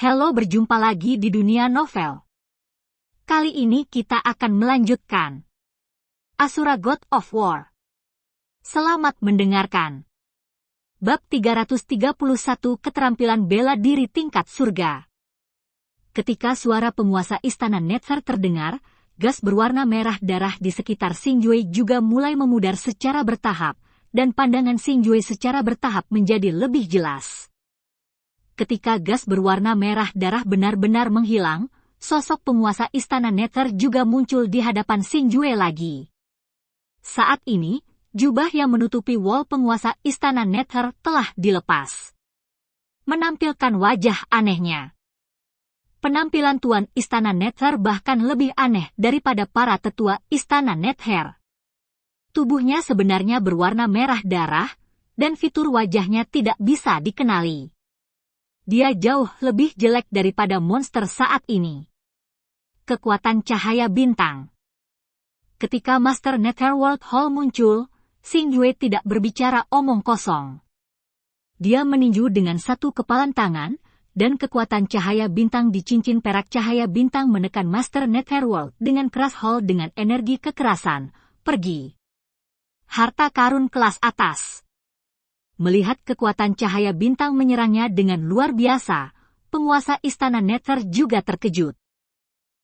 Halo, berjumpa lagi di dunia novel. Kali ini kita akan melanjutkan Asura God of War. Selamat mendengarkan. Bab 331, Keterampilan Bela Diri Tingkat Surga. Ketika suara penguasa istana Nether terdengar, gas berwarna merah darah di sekitar Xingjue juga mulai memudar secara bertahap, dan pandangan Xingjue secara bertahap menjadi lebih jelas. Ketika gas berwarna merah darah benar-benar menghilang, sosok penguasa istana Nether juga muncul di hadapan Xingjue lagi. Saat ini, jubah yang menutupi wall penguasa istana Nether telah dilepas, menampilkan wajah anehnya. Penampilan Tuan Istana Nether bahkan lebih aneh daripada para tetua Istana Nether. Tubuhnya sebenarnya berwarna merah darah, dan fitur wajahnya tidak bisa dikenali. Dia jauh lebih jelek daripada monster saat ini. Kekuatan cahaya bintang. Ketika Master Netherworld Hall muncul, Xingjue tidak berbicara omong kosong. Dia meninju dengan satu kepalan tangan, dan kekuatan cahaya bintang di cincin perak cahaya bintang menekan Master Netherworld dengan keras. Hall dengan energi kekerasan, pergi. Harta karun kelas atas. Melihat kekuatan cahaya bintang menyerangnya dengan luar biasa, penguasa istana Nether juga terkejut.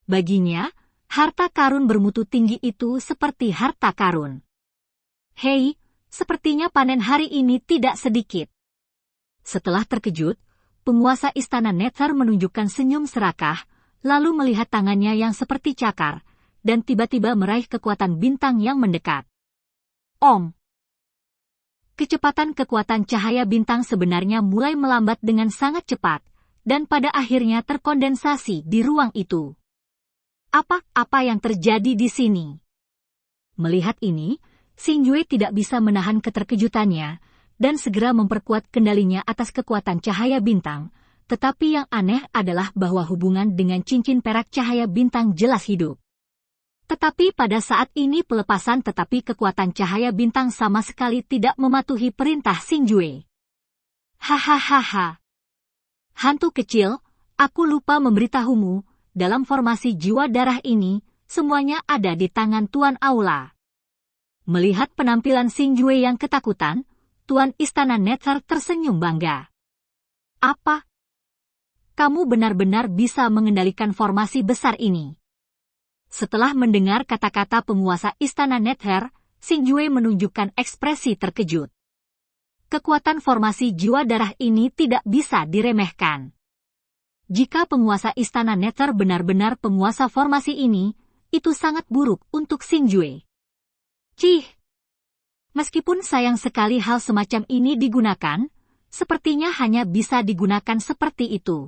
Baginya, harta karun bermutu tinggi itu seperti harta karun. Hei, sepertinya panen hari ini tidak sedikit. Setelah terkejut, penguasa istana Nether menunjukkan senyum serakah, lalu melihat tangannya yang seperti cakar, dan tiba-tiba meraih kekuatan bintang yang mendekat. Om. Kecepatan kekuatan cahaya bintang sebenarnya mulai melambat dengan sangat cepat, dan pada akhirnya terkondensasi di ruang itu. Apa yang terjadi di sini? Melihat ini, Xingjue tidak bisa menahan keterkejutannya, dan segera memperkuat kendalinya atas kekuatan cahaya bintang, tetapi yang aneh adalah bahwa hubungan dengan cincin perak cahaya bintang jelas hidup. Tetapi pada saat ini pelepasan tetapi kekuatan cahaya bintang sama sekali tidak mematuhi perintah Xingjue. Hahaha. Hantu kecil, aku lupa memberitahumu, dalam formasi jiwa darah ini, semuanya ada di tangan Tuan Aula. Melihat penampilan Xingjue yang ketakutan, Tuan Istana Nether tersenyum bangga. Apa? Kamu benar-benar bisa mengendalikan formasi besar ini. Setelah mendengar kata-kata penguasa Istana Nether, Xingjue menunjukkan ekspresi terkejut. Kekuatan formasi jiwa darah ini tidak bisa diremehkan. Jika penguasa Istana Nether benar-benar penguasa formasi ini, itu sangat buruk untuk Xingjue. Cih! Meskipun sayang sekali hal semacam ini digunakan, sepertinya hanya bisa digunakan seperti itu.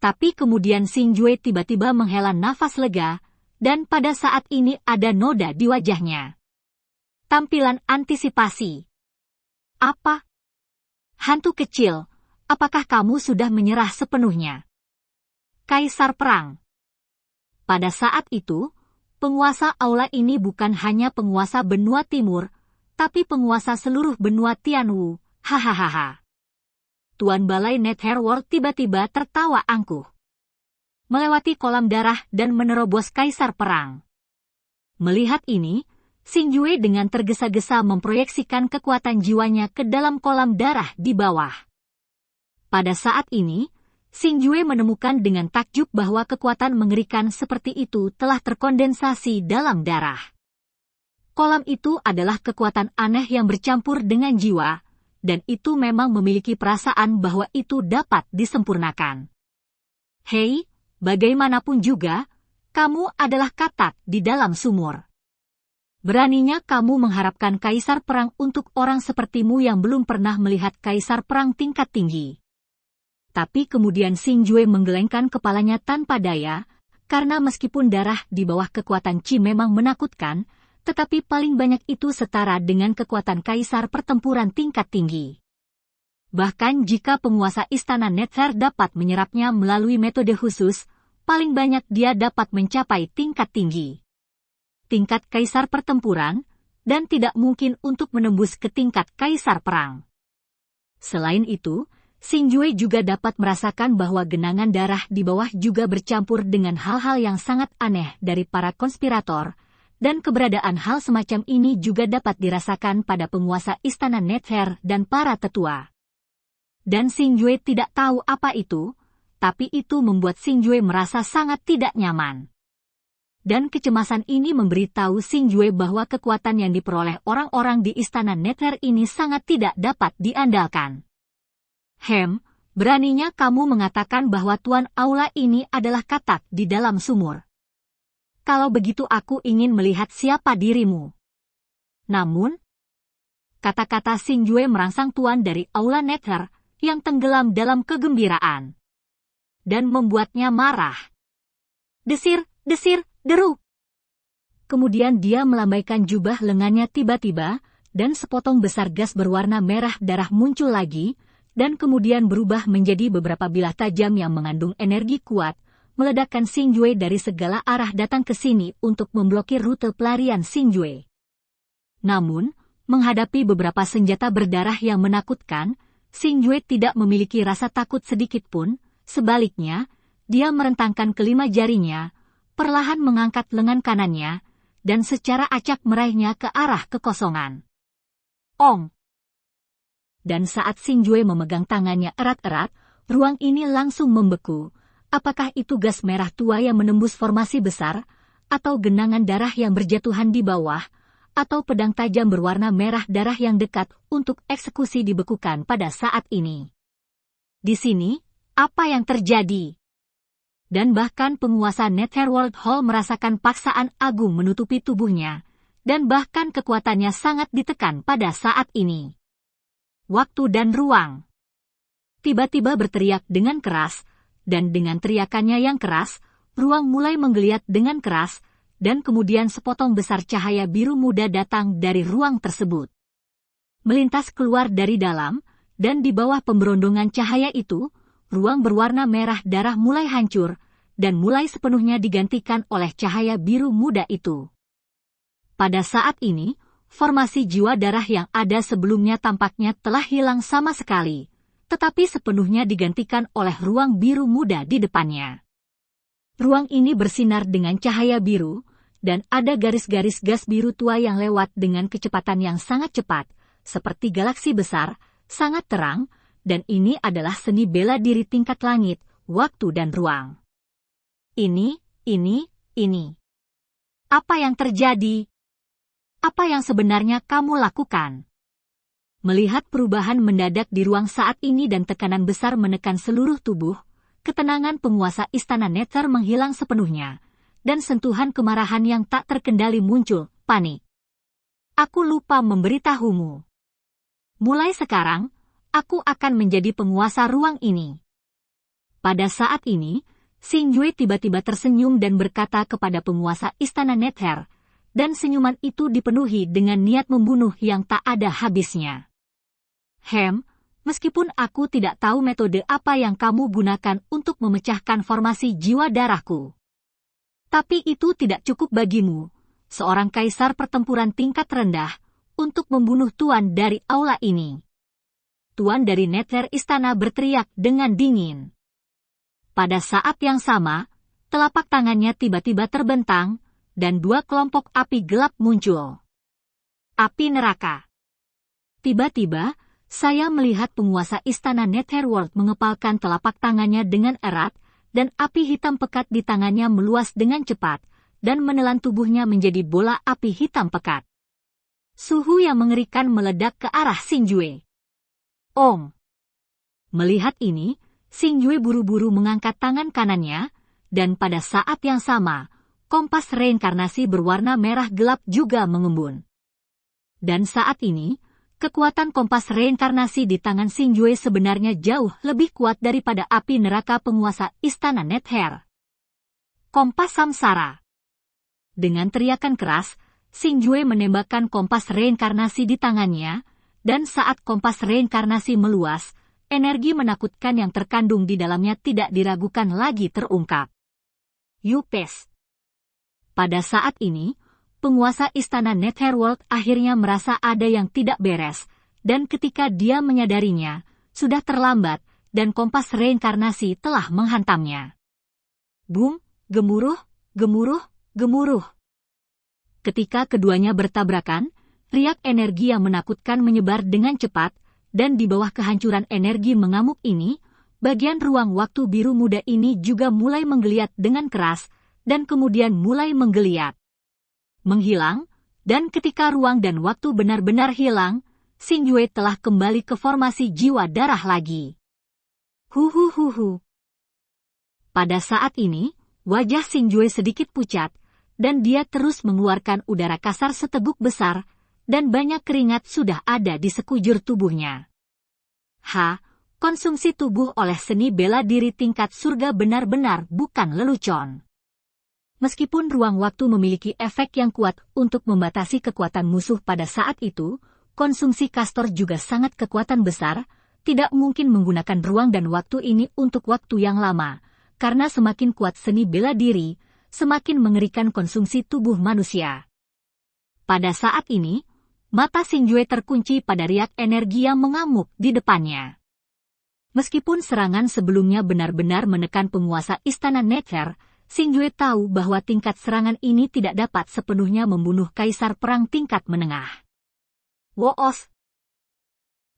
Tapi kemudian Xingjue tiba-tiba menghela nafas lega, dan pada saat ini ada noda di wajahnya. Tampilan antisipasi. Apa? Hantu kecil, apakah kamu sudah menyerah sepenuhnya? Kaisar Perang. Pada saat itu, penguasa aula ini bukan hanya penguasa benua timur, tapi penguasa seluruh benua Tianwu. Hahaha. Tuan Balai Netherworld tiba-tiba tertawa angkuh. Melewati kolam darah dan menerobos Kaisar Perang. Melihat ini, Xingjue dengan tergesa-gesa memproyeksikan kekuatan jiwanya ke dalam kolam darah di bawah. Pada saat ini, Xingjue menemukan dengan takjub bahwa kekuatan mengerikan seperti itu telah terkondensasi dalam darah. Kolam itu adalah kekuatan aneh yang bercampur dengan jiwa, dan itu memang memiliki perasaan bahwa itu dapat disempurnakan. Hei, bagaimanapun juga, kamu adalah katak di dalam sumur. Beraninya kamu mengharapkan Kaisar Perang untuk orang sepertimu yang belum pernah melihat Kaisar Perang tingkat tinggi. Tapi kemudian Xingjue menggelengkan kepalanya tanpa daya, karena meskipun darah di bawah kekuatan Qi memang menakutkan, tetapi paling banyak itu setara dengan kekuatan Kaisar Pertempuran tingkat tinggi. Bahkan jika penguasa Istana Nether dapat menyerapnya melalui metode khusus, paling banyak dia dapat mencapai tingkat tinggi. Tingkat Kaisar Pertempuran, dan tidak mungkin untuk menembus ke tingkat Kaisar Perang. Selain itu, Xingjue juga dapat merasakan bahwa genangan darah di bawah juga bercampur dengan hal-hal yang sangat aneh dari para konspirator, dan keberadaan hal semacam ini juga dapat dirasakan pada penguasa Istana Nether dan para tetua. Dan Xingjue tidak tahu apa itu, tapi itu membuat Xingjue merasa sangat tidak nyaman. Dan kecemasan ini memberitahu Xingjue bahwa kekuatan yang diperoleh orang-orang di Istana Nether ini sangat tidak dapat diandalkan. Beraninya kamu mengatakan bahwa Tuan Aula ini adalah katak di dalam sumur. Kalau begitu aku ingin melihat siapa dirimu. Namun, kata-kata Xingjue merangsang Tuan dari Aula Nether yang tenggelam dalam kegembiraan. Dan membuatnya marah. Desir, desir, deru. Kemudian dia melambaikan jubah lengannya tiba-tiba, dan sepotong besar gas berwarna merah darah muncul lagi, dan kemudian berubah menjadi beberapa bilah tajam yang mengandung energi kuat, meledakkan Xingjue dari segala arah datang ke sini untuk memblokir rute pelarian Xingjue. Namun, menghadapi beberapa senjata berdarah yang menakutkan, Xingjue tidak memiliki rasa takut sedikit pun, sebaliknya, dia merentangkan kelima jarinya, perlahan mengangkat lengan kanannya, dan secara acak meraihnya ke arah kekosongan. Ong! Dan saat Xingjue memegang tangannya erat-erat, ruang ini langsung membeku. Apakah itu gas merah tua yang menembus formasi besar, atau genangan darah yang berjatuhan di bawah, atau pedang tajam berwarna merah darah yang dekat untuk eksekusi dibekukan pada saat ini? Di sini, apa yang terjadi? Dan bahkan penguasa Netherworld Hall merasakan paksaan agung menutupi tubuhnya, dan bahkan kekuatannya sangat ditekan pada saat ini. Waktu dan ruang. Tiba-tiba berteriak dengan keras, dan dengan teriakannya yang keras, ruang mulai menggeliat dengan keras, dan kemudian sepotong besar cahaya biru muda datang dari ruang tersebut. Melintas keluar dari dalam, dan di bawah pemberondongan cahaya itu, ruang berwarna merah darah mulai hancur, dan mulai sepenuhnya digantikan oleh cahaya biru muda itu. Pada saat ini, formasi jiwa darah yang ada sebelumnya tampaknya telah hilang sama sekali, tetapi sepenuhnya digantikan oleh ruang biru muda di depannya. Ruang ini bersinar dengan cahaya biru, dan ada garis-garis gas biru tua yang lewat dengan kecepatan yang sangat cepat, seperti galaksi besar, sangat terang, dan ini adalah seni bela diri tingkat langit, waktu dan ruang. Ini. Apa yang terjadi? Apa yang sebenarnya kamu lakukan? Melihat perubahan mendadak di ruang saat ini dan tekanan besar menekan seluruh tubuh, ketenangan penguasa Istana Nether menghilang sepenuhnya, dan sentuhan kemarahan yang tak terkendali muncul, panik. Aku lupa memberitahumu. Mulai sekarang, aku akan menjadi penguasa ruang ini. Pada saat ini, Xingjue tiba-tiba tersenyum dan berkata kepada penguasa Istana Nether, dan senyuman itu dipenuhi dengan niat membunuh yang tak ada habisnya. Meskipun aku tidak tahu metode apa yang kamu gunakan untuk memecahkan formasi jiwa darahku. Tapi itu tidak cukup bagimu, seorang kaisar pertempuran tingkat rendah, untuk membunuh tuan dari aula ini. Tuan dari Nether Istana berteriak dengan dingin. Pada saat yang sama, telapak tangannya tiba-tiba terbentang, dan dua kelompok api gelap muncul. Api neraka. Tiba-tiba, saya melihat penguasa Istana Netherworld mengepalkan telapak tangannya dengan erat, dan api hitam pekat di tangannya meluas dengan cepat, dan menelan tubuhnya menjadi bola api hitam pekat. Suhu yang mengerikan meledak ke arah Xingjue. Om! Melihat ini, Xingjue buru-buru mengangkat tangan kanannya, dan pada saat yang sama, kompas reinkarnasi berwarna merah gelap juga mengembun. Dan saat ini, kekuatan kompas reinkarnasi di tangan Xingjue sebenarnya jauh lebih kuat daripada api neraka penguasa Istana Nether. Kompas samsara. Dengan teriakan keras, Xingjue menembakkan kompas reinkarnasi di tangannya, dan saat kompas reinkarnasi meluas, energi menakutkan yang terkandung di dalamnya tidak diragukan lagi terungkap. Yupes. Pada saat ini, penguasa Istana Netherworld akhirnya merasa ada yang tidak beres, dan ketika dia menyadarinya, sudah terlambat, dan kompas reinkarnasi telah menghantamnya. Boom, gemuruh, gemuruh, gemuruh. Ketika keduanya bertabrakan, riak energi yang menakutkan menyebar dengan cepat, dan di bawah kehancuran energi mengamuk ini, bagian ruang waktu biru muda ini juga mulai menggeliat dengan keras, dan kemudian mulai menggeliat. Menghilang, dan ketika ruang dan waktu benar-benar hilang, Xingyue telah kembali ke formasi jiwa darah lagi. Huhuhuhu. Pada saat ini, wajah Xingyue sedikit pucat, dan dia terus mengeluarkan udara kasar seteguk besar, dan banyak keringat sudah ada di sekujur tubuhnya. Konsumsi tubuh oleh seni bela diri tingkat surga benar-benar bukan lelucon. Meskipun ruang waktu memiliki efek yang kuat untuk membatasi kekuatan musuh pada saat itu, konsumsi Castor juga sangat kekuatan besar, tidak mungkin menggunakan ruang dan waktu ini untuk waktu yang lama, karena semakin kuat seni bela diri, semakin mengerikan konsumsi tubuh manusia. Pada saat ini, mata Xingyue terkunci pada riak energi yang mengamuk di depannya. Meskipun serangan sebelumnya benar-benar menekan penguasa Istana Nether, Xingyue tahu bahwa tingkat serangan ini tidak dapat sepenuhnya membunuh kaisar perang tingkat menengah. Woos!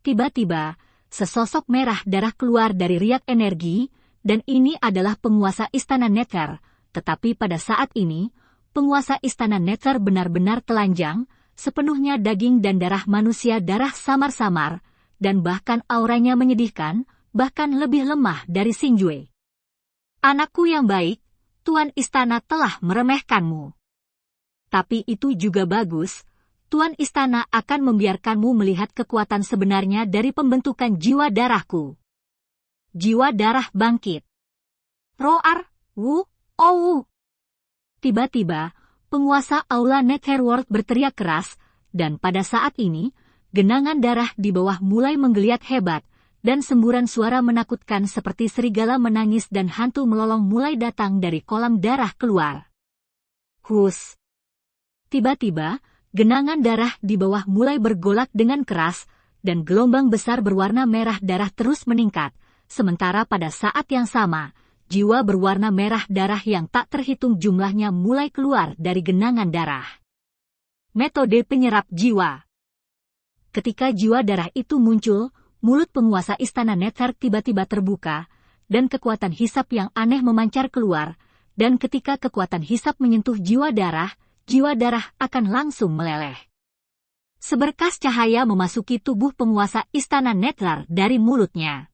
Tiba-tiba, sesosok merah darah keluar dari riak energi, dan ini adalah penguasa Istana Nether. Tetapi pada saat ini, penguasa Istana Nether benar-benar telanjang, sepenuhnya daging dan darah manusia darah samar-samar, dan bahkan auranya menyedihkan, bahkan lebih lemah dari Xingyue. Anakku yang baik, Tuan Istana telah meremehkanmu. Tapi itu juga bagus, Tuan Istana akan membiarkanmu melihat kekuatan sebenarnya dari pembentukan jiwa darahku. Jiwa darah bangkit. Roar, wu. Oh! Tiba-tiba, penguasa Aula Netherworld berteriak keras, dan pada saat ini, genangan darah di bawah mulai menggeliat hebat, dan semburan suara menakutkan seperti serigala menangis dan hantu melolong mulai datang dari kolam darah keluar. Hus! Tiba-tiba, genangan darah di bawah mulai bergolak dengan keras, dan gelombang besar berwarna merah darah terus meningkat, sementara pada saat yang sama, jiwa berwarna merah darah yang tak terhitung jumlahnya mulai keluar dari genangan darah. Metode penyerap jiwa. Ketika jiwa darah itu muncul, mulut penguasa Istana Nether tiba-tiba terbuka, dan kekuatan hisap yang aneh memancar keluar, dan ketika kekuatan hisap menyentuh jiwa darah akan langsung meleleh. Seberkas cahaya memasuki tubuh penguasa Istana Nether dari mulutnya.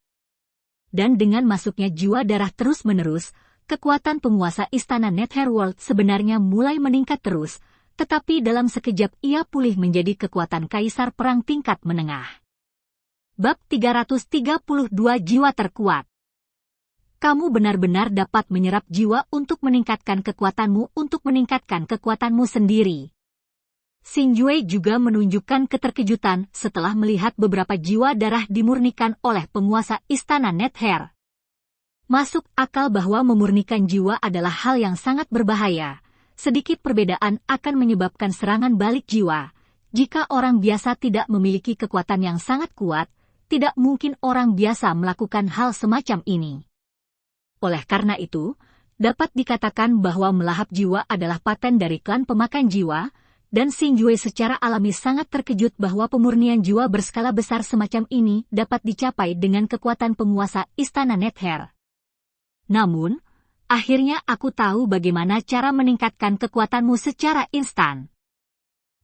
Dan dengan masuknya jiwa darah terus-menerus, kekuatan penguasa Istana Netherworld sebenarnya mulai meningkat terus, tetapi dalam sekejap ia pulih menjadi kekuatan kaisar perang tingkat menengah. Bab 332 Jiwa Terkuat. Kamu benar-benar dapat menyerap jiwa untuk meningkatkan kekuatanmu sendiri. Xingyue juga menunjukkan keterkejutan setelah melihat beberapa jiwa darah dimurnikan oleh penguasa Istana Nether. Masuk akal bahwa memurnikan jiwa adalah hal yang sangat berbahaya. Sedikit perbedaan akan menyebabkan serangan balik jiwa. Jika orang biasa tidak memiliki kekuatan yang sangat kuat, tidak mungkin orang biasa melakukan hal semacam ini. Oleh karena itu, dapat dikatakan bahwa melahap jiwa adalah paten dari klan pemakan jiwa, dan Xingyue secara alami sangat terkejut bahwa pemurnian jiwa berskala besar semacam ini dapat dicapai dengan kekuatan penguasa Istana Nether. Namun, akhirnya aku tahu bagaimana cara meningkatkan kekuatanmu secara instan.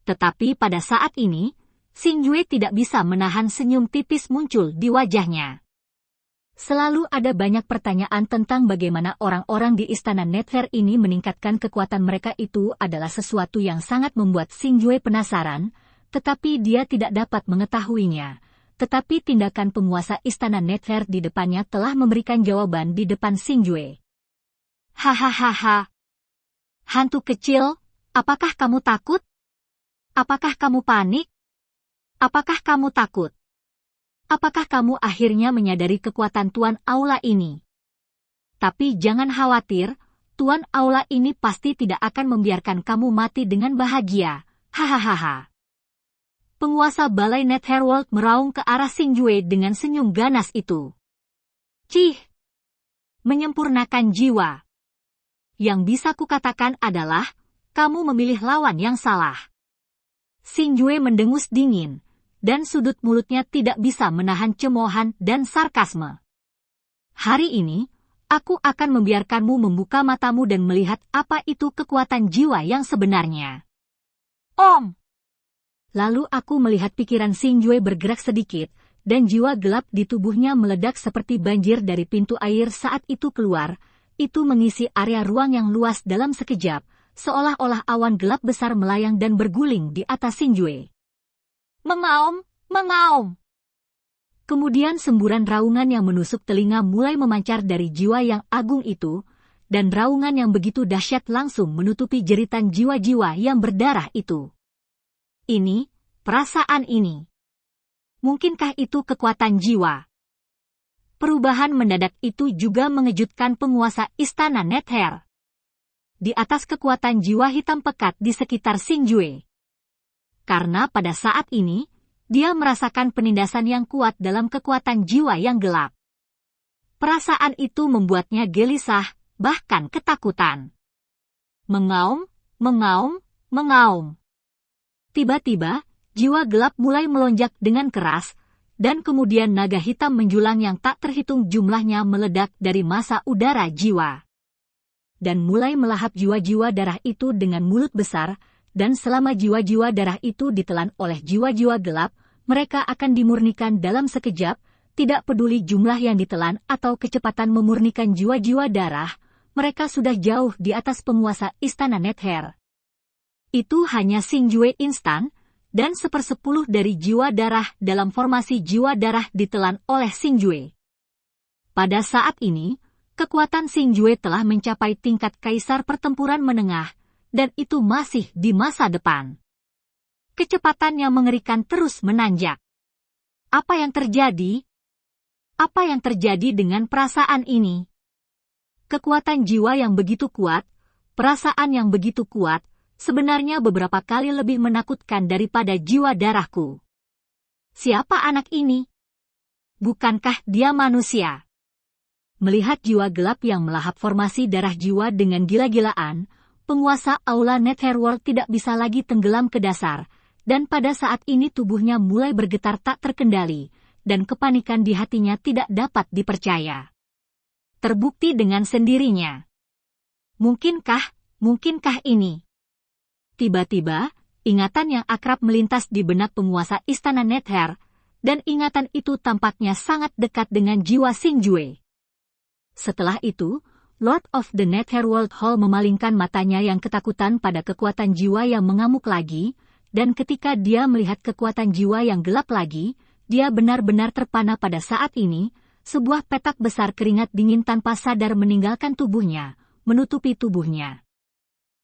Tetapi pada saat ini, Xingyue tidak bisa menahan senyum tipis muncul di wajahnya. Selalu ada banyak pertanyaan tentang bagaimana orang-orang di Istana Nether ini meningkatkan kekuatan mereka. Itu adalah sesuatu yang sangat membuat Xingyue penasaran, tetapi dia tidak dapat mengetahuinya. Tetapi tindakan penguasa Istana Nether di depannya telah memberikan jawaban di depan Xingyue. Hahaha. Hantu kecil, apakah kamu takut? Apakah kamu panik? Apakah kamu takut? Apakah kamu akhirnya menyadari kekuatan Tuan Aula ini? Tapi jangan khawatir, Tuan Aula ini pasti tidak akan membiarkan kamu mati dengan bahagia. Hahaha. Penguasa Balai Netherworld meraung ke arah Xingyue dengan senyum ganas itu. Cih! Menyempurnakan jiwa. Yang bisa kukatakan adalah, kamu memilih lawan yang salah. Xinjue mendengus dingin, dan sudut mulutnya tidak bisa menahan cemoohan dan sarkasme. Hari ini, aku akan membiarkanmu membuka matamu dan melihat apa itu kekuatan jiwa yang sebenarnya. Om! Lalu aku melihat pikiran Xinjue bergerak sedikit, dan jiwa gelap di tubuhnya meledak seperti banjir dari pintu air saat itu keluar. Itu mengisi area ruang yang luas dalam sekejap, seolah-olah awan gelap besar melayang dan berguling di atas Xinjue. Mengaum, mengaum. Kemudian semburan raungan yang menusuk telinga mulai memancar dari jiwa yang agung itu, dan raungan yang begitu dahsyat langsung menutupi jeritan jiwa-jiwa yang berdarah itu. Ini, perasaan ini. Mungkinkah itu kekuatan jiwa? Perubahan mendadak itu juga mengejutkan penguasa istana Nether. Di atas kekuatan jiwa hitam pekat di sekitar Xinjue. Karena pada saat ini, dia merasakan penindasan yang kuat dalam kekuatan jiwa yang gelap. Perasaan itu membuatnya gelisah, bahkan ketakutan. Mengaum, mengaum, mengaum. Tiba-tiba, jiwa gelap mulai melonjak dengan keras, dan kemudian naga hitam menjulang yang tak terhitung jumlahnya meledak dari massa udara jiwa. Dan mulai melahap jiwa-jiwa darah itu dengan mulut besar, dan selama jiwa-jiwa darah itu ditelan oleh jiwa-jiwa gelap, mereka akan dimurnikan dalam sekejap, tidak peduli jumlah yang ditelan atau kecepatan memurnikan jiwa-jiwa darah, mereka sudah jauh di atas penguasa istana Nether. Itu hanya Xinjue instan, dan 1/10 dari jiwa darah dalam formasi jiwa darah ditelan oleh Xinjue. Pada saat ini, kekuatan Xinjue telah mencapai tingkat kaisar pertempuran menengah, dan itu masih di masa depan. Kecepatan yang mengerikan terus menanjak. Apa yang terjadi? Apa yang terjadi dengan perasaan ini? Kekuatan jiwa yang begitu kuat, perasaan yang begitu kuat, sebenarnya beberapa kali lebih menakutkan daripada jiwa darahku. Siapa anak ini? Bukankah dia manusia? Melihat jiwa gelap yang melahap formasi darah jiwa dengan gila-gilaan, penguasa Aula Netherworld tidak bisa lagi tenggelam ke dasar, dan pada saat ini tubuhnya mulai bergetar tak terkendali, dan kepanikan di hatinya tidak dapat dipercaya. Terbukti dengan sendirinya. Mungkinkah ini? Tiba-tiba, ingatan yang akrab melintas di benak penguasa istana Nether, dan ingatan itu tampaknya sangat dekat dengan jiwa Xinjue. Setelah itu, Lord of the Netherworld Hall memalingkan matanya yang ketakutan pada kekuatan jiwa yang mengamuk lagi, dan ketika dia melihat kekuatan jiwa yang gelap lagi, dia benar-benar terpana pada saat ini, sebuah petak besar keringat dingin tanpa sadar meninggalkan tubuhnya, menutupi tubuhnya.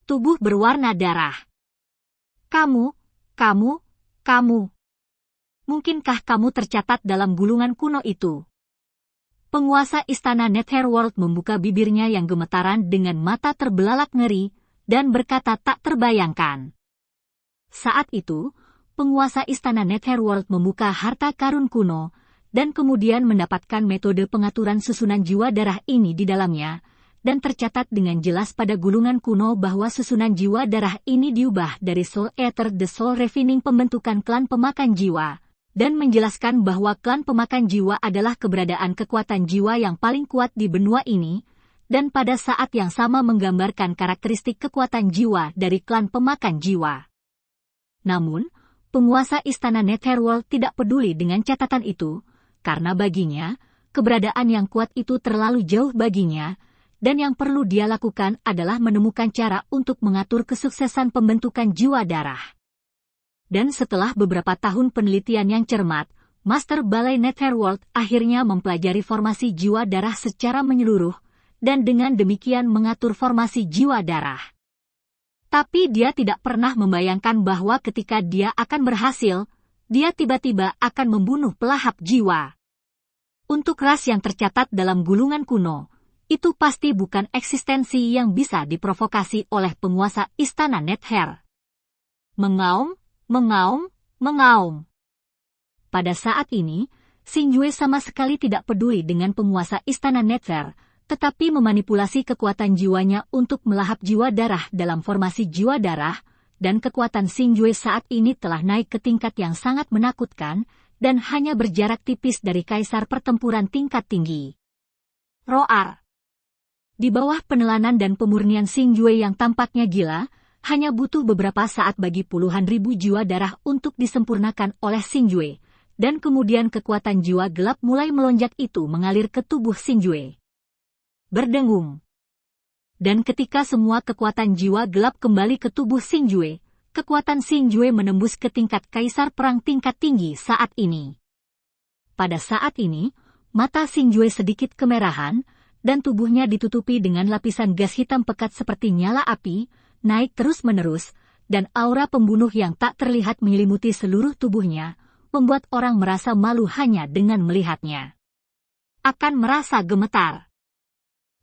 Tubuh berwarna darah. Kamu. Mungkinkah kamu tercatat dalam gulungan kuno itu? Penguasa istana Netherworld membuka bibirnya yang gemetaran dengan mata terbelalak ngeri, dan berkata tak terbayangkan. Saat itu, penguasa istana Netherworld membuka harta karun kuno, dan kemudian mendapatkan metode pengaturan susunan jiwa darah ini di dalamnya, dan tercatat dengan jelas pada gulungan kuno bahwa susunan jiwa darah ini diubah dari Soul Eater the Soul Refining pembentukan klan pemakan jiwa, dan menjelaskan bahwa klan pemakan jiwa adalah keberadaan kekuatan jiwa yang paling kuat di benua ini, dan pada saat yang sama menggambarkan karakteristik kekuatan jiwa dari klan pemakan jiwa. Namun, penguasa istana Netherworld tidak peduli dengan catatan itu, karena baginya, keberadaan yang kuat itu terlalu jauh baginya, dan yang perlu dia lakukan adalah menemukan cara untuk mengatur kesuksesan pembentukan jiwa darah. Dan setelah beberapa tahun penelitian yang cermat, Master Balai Netherworld akhirnya mempelajari formasi jiwa darah secara menyeluruh, dan dengan demikian mengatur formasi jiwa darah. Tapi dia tidak pernah membayangkan bahwa ketika dia akan berhasil, dia tiba-tiba akan membunuh pelahap jiwa. Untuk ras yang tercatat dalam gulungan kuno, itu pasti bukan eksistensi yang bisa diprovokasi oleh penguasa istana Nether. Mengaum. Pada saat ini, Xinjue sama sekali tidak peduli dengan penguasa Istana Nether, tetapi memanipulasi kekuatan jiwanya untuk melahap jiwa darah dalam formasi jiwa darah, dan kekuatan Xinjue saat ini telah naik ke tingkat yang sangat menakutkan, dan hanya berjarak tipis dari kaisar pertempuran tingkat tinggi. Roar. Di bawah penelanan dan pemurnian Xinjue yang tampaknya gila, hanya butuh beberapa saat bagi puluhan ribu jiwa darah untuk disempurnakan oleh Xinjue, dan kemudian kekuatan jiwa gelap mulai melonjak itu mengalir ke tubuh Xinjue. Berdengung. Dan ketika semua kekuatan jiwa gelap kembali ke tubuh Xinjue, kekuatan Xinjue menembus ke tingkat kaisar perang tingkat tinggi saat ini. Pada saat ini, mata Xinjue sedikit kemerahan, dan tubuhnya ditutupi dengan lapisan gas hitam pekat seperti nyala api, naik terus-menerus, dan aura pembunuh yang tak terlihat menyelimuti seluruh tubuhnya, membuat orang merasa malu hanya dengan melihatnya. Akan merasa gemetar.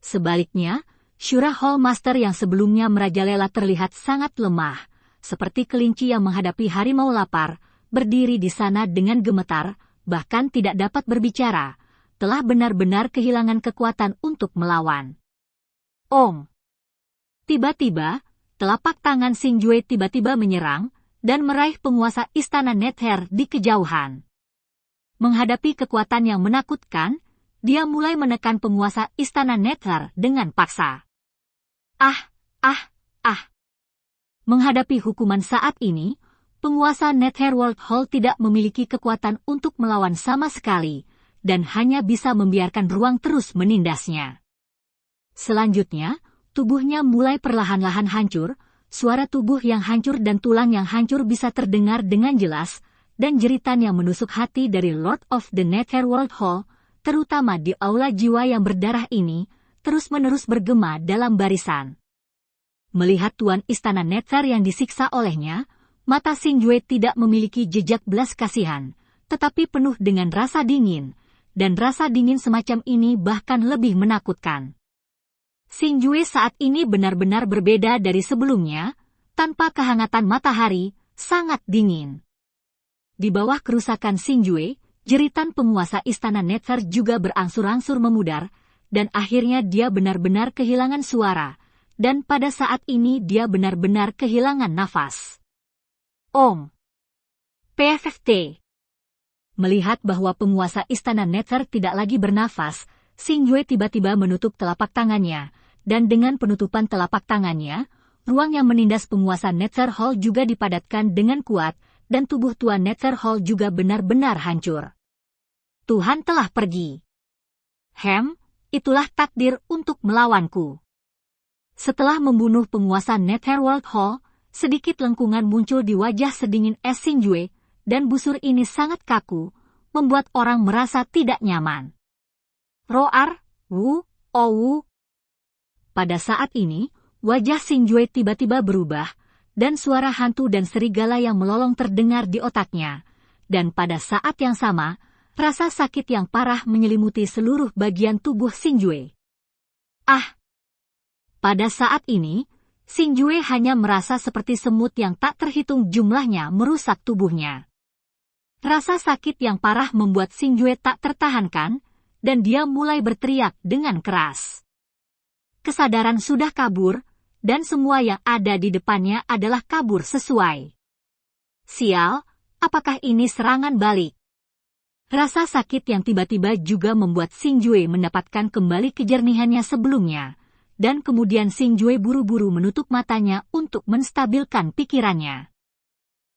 Sebaliknya, Shura Hall Master yang sebelumnya merajalela terlihat sangat lemah, seperti kelinci yang menghadapi harimau lapar, berdiri di sana dengan gemetar, bahkan tidak dapat berbicara, telah benar-benar kehilangan kekuatan untuk melawan. Om! Tiba-tiba, telapak tangan Xinjue tiba-tiba menyerang, dan meraih penguasa Istana Nether di kejauhan. Menghadapi kekuatan yang menakutkan, dia mulai menekan penguasa Istana Nether dengan paksa. Menghadapi hukuman saat ini, penguasa Netherworld Hall tidak memiliki kekuatan untuk melawan sama sekali, dan hanya bisa membiarkan ruang terus menindasnya. Selanjutnya, tubuhnya mulai perlahan-lahan hancur, suara tubuh yang hancur dan tulang yang hancur bisa terdengar dengan jelas, dan jeritan yang menusuk hati dari Lord of the Netherworld Hall, terutama di aula jiwa yang berdarah ini, terus-menerus bergema dalam barisan. Melihat Tuan Istana Nether yang disiksa olehnya, mata Xinjue tidak memiliki jejak belas kasihan, tetapi penuh dengan rasa dingin, dan rasa dingin semacam ini bahkan lebih menakutkan. Xinjue saat ini benar-benar berbeda dari sebelumnya, tanpa kehangatan matahari, sangat dingin. Di bawah kerusakan Xinjue, jeritan penguasa Istana Nether juga berangsur-angsur memudar, dan akhirnya dia benar-benar kehilangan suara, dan pada saat ini dia benar-benar kehilangan nafas. Om! PFFT! Melihat bahwa penguasa Istana Nether tidak lagi bernafas, Xinjue tiba-tiba menutup telapak tangannya, dan dengan penutupan telapak tangannya, ruang yang menindas penguasa Nether Hall juga dipadatkan dengan kuat, dan tubuh Tuan Nether Hall juga benar-benar hancur. Tuhan telah pergi. Itulah takdir untuk melawanku. Setelah membunuh penguasa Netherworld Hall, sedikit lengkungan muncul di wajah sedingin es Xinjue, dan busur ini sangat kaku, membuat orang merasa tidak nyaman. Roar, wu, owu. Pada saat ini, wajah Xinjue tiba-tiba berubah, dan suara hantu dan serigala yang melolong terdengar di otaknya, dan pada saat yang sama, rasa sakit yang parah menyelimuti seluruh bagian tubuh Xinjue. Pada saat ini, Xinjue hanya merasa seperti semut yang tak terhitung jumlahnya merusak tubuhnya. Rasa sakit yang parah membuat Xinjue tak tertahankan, dan dia mulai berteriak dengan keras. Kesadaran sudah kabur, dan semua yang ada di depannya adalah kabur sesuai. Sial, apakah ini serangan balik? Rasa sakit yang tiba-tiba juga membuat Xinjue mendapatkan kembali kejernihannya sebelumnya, dan kemudian Xinjue buru-buru menutup matanya untuk menstabilkan pikirannya.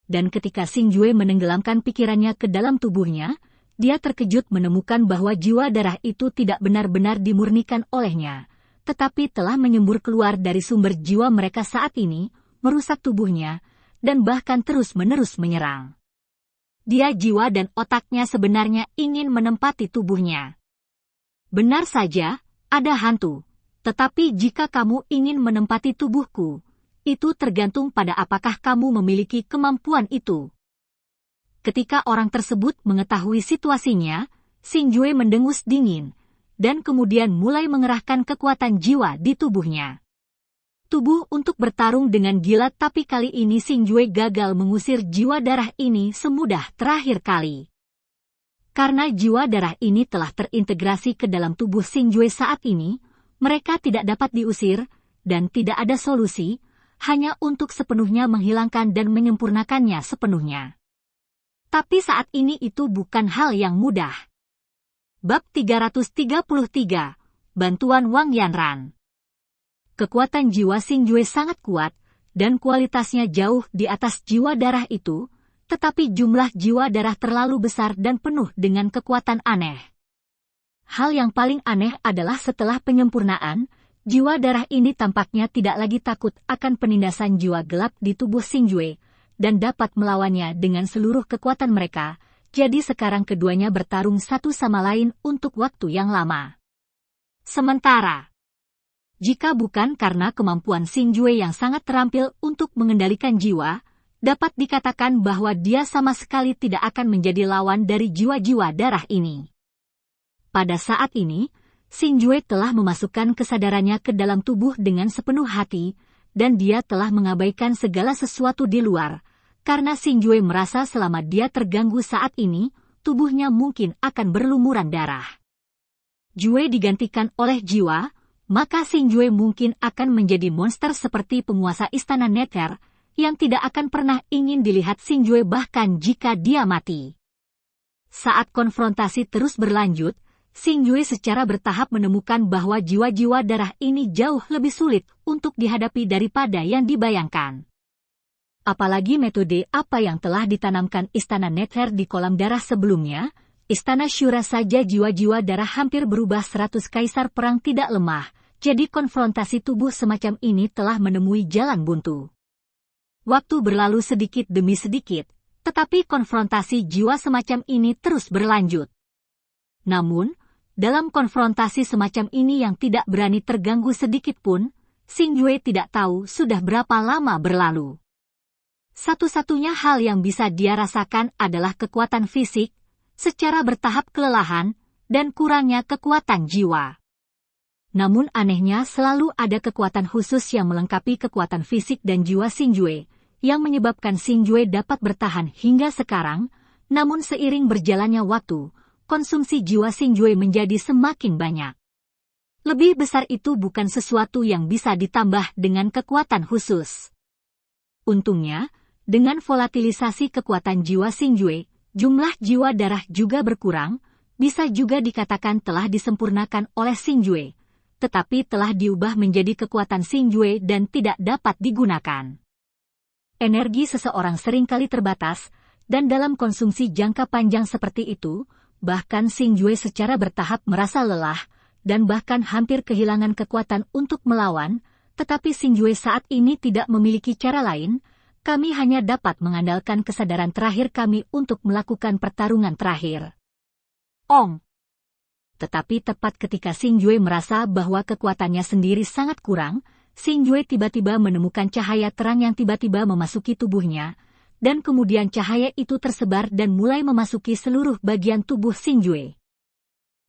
Dan ketika Xinjue menenggelamkan pikirannya ke dalam tubuhnya, dia terkejut menemukan bahwa jiwa darah itu tidak benar-benar dimurnikan olehnya, tetapi telah menyembur keluar dari sumber jiwa mereka saat ini, merusak tubuhnya, dan bahkan terus-menerus menyerang. Dia jiwa dan otaknya sebenarnya ingin menempati tubuhnya. Benar saja, ada hantu. Tetapi jika kamu ingin menempati tubuhku, itu tergantung pada apakah kamu memiliki kemampuan itu. Ketika orang tersebut mengetahui situasinya, Xinjue mendengus dingin, dan kemudian mulai mengerahkan kekuatan jiwa di tubuhnya. Tubuh untuk bertarung dengan gila, tapi kali ini Xinjue gagal mengusir jiwa darah ini semudah terakhir kali. Karena jiwa darah ini telah terintegrasi ke dalam tubuh Xingjue saat ini, mereka tidak dapat diusir, dan tidak ada solusi, hanya untuk sepenuhnya menghilangkan dan menyempurnakannya sepenuhnya. Tapi saat ini itu bukan hal yang mudah. Bab 333, Bantuan Wang Yanran. Kekuatan jiwa Xingjue sangat kuat, dan kualitasnya jauh di atas jiwa darah itu, tetapi jumlah jiwa darah terlalu besar dan penuh dengan kekuatan aneh. Hal yang paling aneh adalah setelah penyempurnaan, jiwa darah ini tampaknya tidak lagi takut akan penindasan jiwa gelap di tubuh Xingjue, dan dapat melawannya dengan seluruh kekuatan mereka, jadi sekarang keduanya bertarung satu sama lain untuk waktu yang lama. Sementara, jika bukan karena kemampuan Xingjue yang sangat terampil untuk mengendalikan jiwa, dapat dikatakan bahwa dia sama sekali tidak akan menjadi lawan dari jiwa-jiwa darah ini. Pada saat ini, Xingjue telah memasukkan kesadarannya ke dalam tubuh dengan sepenuh hati, dan dia telah mengabaikan segala sesuatu di luar, karena Xingjue merasa selama dia terganggu saat ini, tubuhnya mungkin akan berlumuran darah. Jue digantikan oleh jiwa, maka Xingjue mungkin akan menjadi monster seperti penguasa istana Nether, yang tidak akan pernah ingin dilihat Xingjue bahkan jika dia mati. Saat konfrontasi terus berlanjut, Xingjue secara bertahap menemukan bahwa jiwa-jiwa darah ini jauh lebih sulit untuk dihadapi daripada yang dibayangkan. Apalagi metode apa yang telah ditanamkan Istana Nether di kolam darah sebelumnya, Istana Shura saja jiwa-jiwa darah hampir berubah 100 kaisar perang tidak lemah, jadi konfrontasi tubuh semacam ini telah menemui jalan buntu. Waktu berlalu sedikit demi sedikit, tetapi konfrontasi jiwa semacam ini terus berlanjut. Namun, dalam konfrontasi semacam ini yang tidak berani terganggu sedikit pun, Xingjue tidak tahu sudah berapa lama berlalu. Satu-satunya hal yang bisa dia rasakan adalah kekuatan fisik, secara bertahap kelelahan, dan kurangnya kekuatan jiwa. Namun anehnya selalu ada kekuatan khusus yang melengkapi kekuatan fisik dan jiwa Xingjue, yang menyebabkan Xingjue dapat bertahan hingga sekarang, namun seiring berjalannya waktu, konsumsi jiwa Xingjue menjadi semakin banyak. Lebih besar itu bukan sesuatu yang bisa ditambah dengan kekuatan khusus. Untungnya, dengan volatilisasi kekuatan jiwa Xingjue, jumlah jiwa darah juga berkurang, bisa juga dikatakan telah disempurnakan oleh Xingjue, tetapi telah diubah menjadi kekuatan Xingjue dan tidak dapat digunakan. Energi seseorang seringkali terbatas, dan dalam konsumsi jangka panjang seperti itu, bahkan Xingjue secara bertahap merasa lelah, dan bahkan hampir kehilangan kekuatan untuk melawan, tetapi Xingjue saat ini tidak memiliki cara lain, kami hanya dapat mengandalkan kesadaran terakhir kami untuk melakukan pertarungan terakhir. Tetapi tepat ketika Xingjue merasa bahwa kekuatannya sendiri sangat kurang, Xingjue tiba-tiba menemukan cahaya terang yang tiba-tiba memasuki tubuhnya, dan kemudian cahaya itu tersebar dan mulai memasuki seluruh bagian tubuh Xingjue.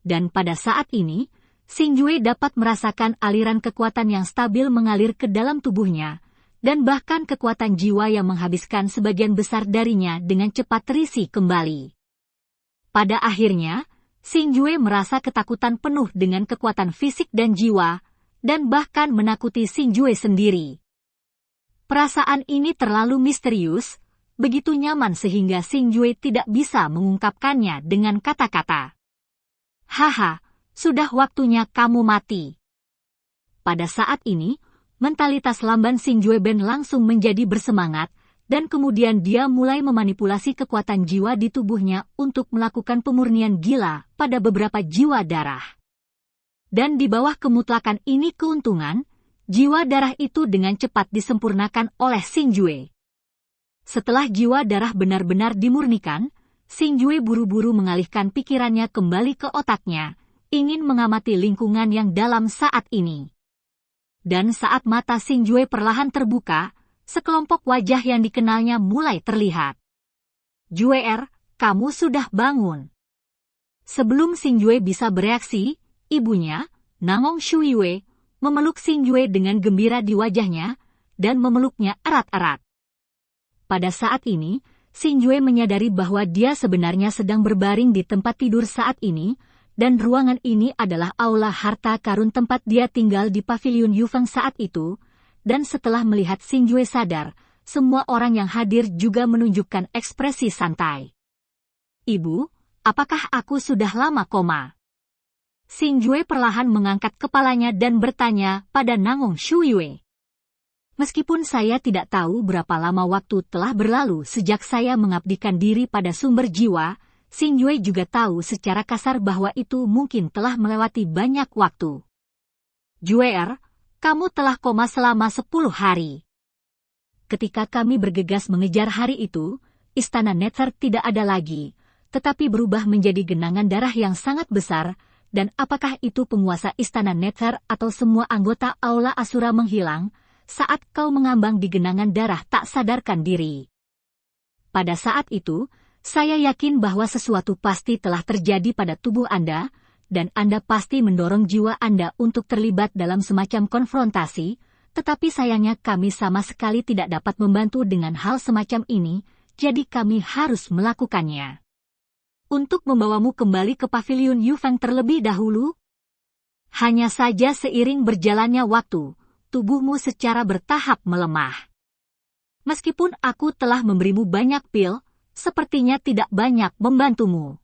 Dan pada saat ini, Xingjue dapat merasakan aliran kekuatan yang stabil mengalir ke dalam tubuhnya, dan bahkan kekuatan jiwa yang menghabiskan sebagian besar darinya dengan cepat terisi kembali. Pada akhirnya, Xingjue merasa ketakutan penuh dengan kekuatan fisik dan jiwa, dan bahkan menakuti Xingjue sendiri. Perasaan ini terlalu misterius, begitu nyaman sehingga Xingjue tidak bisa mengungkapkannya dengan kata-kata. Haha, sudah waktunya kamu mati. Pada saat ini, mentalitas lamban Xingjue Ben langsung menjadi bersemangat, dan kemudian dia mulai memanipulasi kekuatan jiwa di tubuhnya untuk melakukan pemurnian gila pada beberapa jiwa darah. Dan di bawah kemutlakan ini keuntungan, jiwa darah itu dengan cepat disempurnakan oleh Xingjue. Setelah jiwa darah benar-benar dimurnikan, Xingjue buru-buru mengalihkan pikirannya kembali ke otaknya, ingin mengamati lingkungan yang dalam saat ini. Dan saat mata Xingjue perlahan terbuka, sekelompok wajah yang dikenalnya mulai terlihat. Jue, kamu sudah bangun. Sebelum Xingjue bisa bereaksi, ibunya, Nangong Shuiyue, memeluk Xingjue dengan gembira di wajahnya, dan memeluknya erat-erat. Pada saat ini, Xinjue menyadari bahwa dia sebenarnya sedang berbaring di tempat tidur saat ini, dan ruangan ini adalah aula harta karun tempat dia tinggal di pavilion Yufeng saat itu, dan setelah melihat Xinjue sadar, semua orang yang hadir juga menunjukkan ekspresi santai. Ibu, apakah aku sudah lama koma? Xinjue perlahan mengangkat kepalanya dan bertanya pada Nangong Shuyue. Meskipun saya tidak tahu berapa lama waktu telah berlalu sejak saya mengabdikan diri pada sumber jiwa, Xinjue juga tahu secara kasar bahwa itu mungkin telah melewati banyak waktu. Juer, kamu telah koma selama 10 hari. Ketika kami bergegas mengejar hari itu, istana Nether tidak ada lagi, tetapi berubah menjadi genangan darah yang sangat besar. Dan apakah itu penguasa istana Nether atau semua anggota Aula Asura menghilang saat kau mengambang di genangan darah tak sadarkan diri? Pada saat itu, saya yakin bahwa sesuatu pasti telah terjadi pada tubuh Anda, dan Anda pasti mendorong jiwa Anda untuk terlibat dalam semacam konfrontasi, tetapi sayangnya kami sama sekali tidak dapat membantu dengan hal semacam ini, jadi kami harus melakukannya. Untuk membawamu kembali ke pavilion Yufeng terlebih dahulu? Hanya saja seiring berjalannya waktu, tubuhmu secara bertahap melemah. Meskipun aku telah memberimu banyak pil, sepertinya tidak banyak membantumu.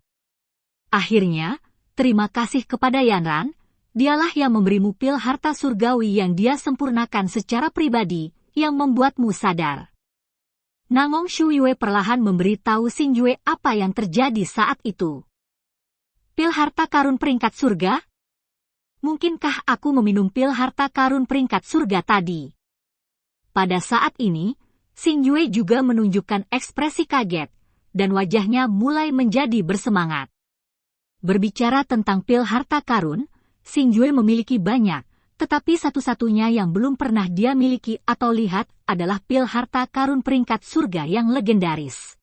Akhirnya, terima kasih kepada Yanran, dialah yang memberimu pil harta surgawi yang dia sempurnakan secara pribadi, yang membuatmu sadar. Nangong Shuyue perlahan memberitahu Xinjue apa yang terjadi saat itu. Pil harta karun peringkat surga? Mungkinkah aku meminum pil harta karun peringkat surga tadi? Pada saat ini, Xinjue juga menunjukkan ekspresi kaget, dan wajahnya mulai menjadi bersemangat. Berbicara tentang pil harta karun, Xinjue memiliki banyak, tetapi satu-satunya yang belum pernah dia miliki atau lihat adalah pil harta karun peringkat surga yang legendaris.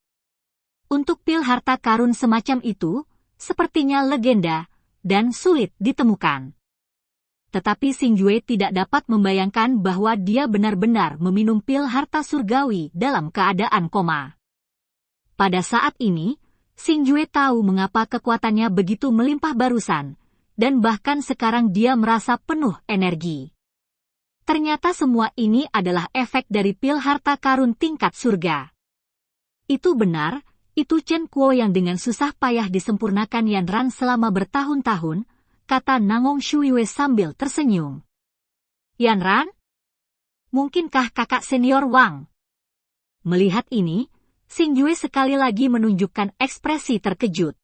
Untuk pil harta karun semacam itu, sepertinya legenda, dan sulit ditemukan. Tetapi Xinjue tidak dapat membayangkan bahwa dia benar-benar meminum pil harta surgawi dalam keadaan koma. Pada saat ini, Xinjue tahu mengapa kekuatannya begitu melimpah barusan, dan bahkan sekarang dia merasa penuh energi. Ternyata semua ini adalah efek dari pil harta karun tingkat surga. Itu benar, itu Chen Kuo yang dengan susah payah disempurnakan Yanran selama bertahun-tahun, kata Nangong Shuyue sambil tersenyum. Yanran? Mungkinkah kakak senior Wang? Melihat ini, Xinjue sekali lagi menunjukkan ekspresi terkejut.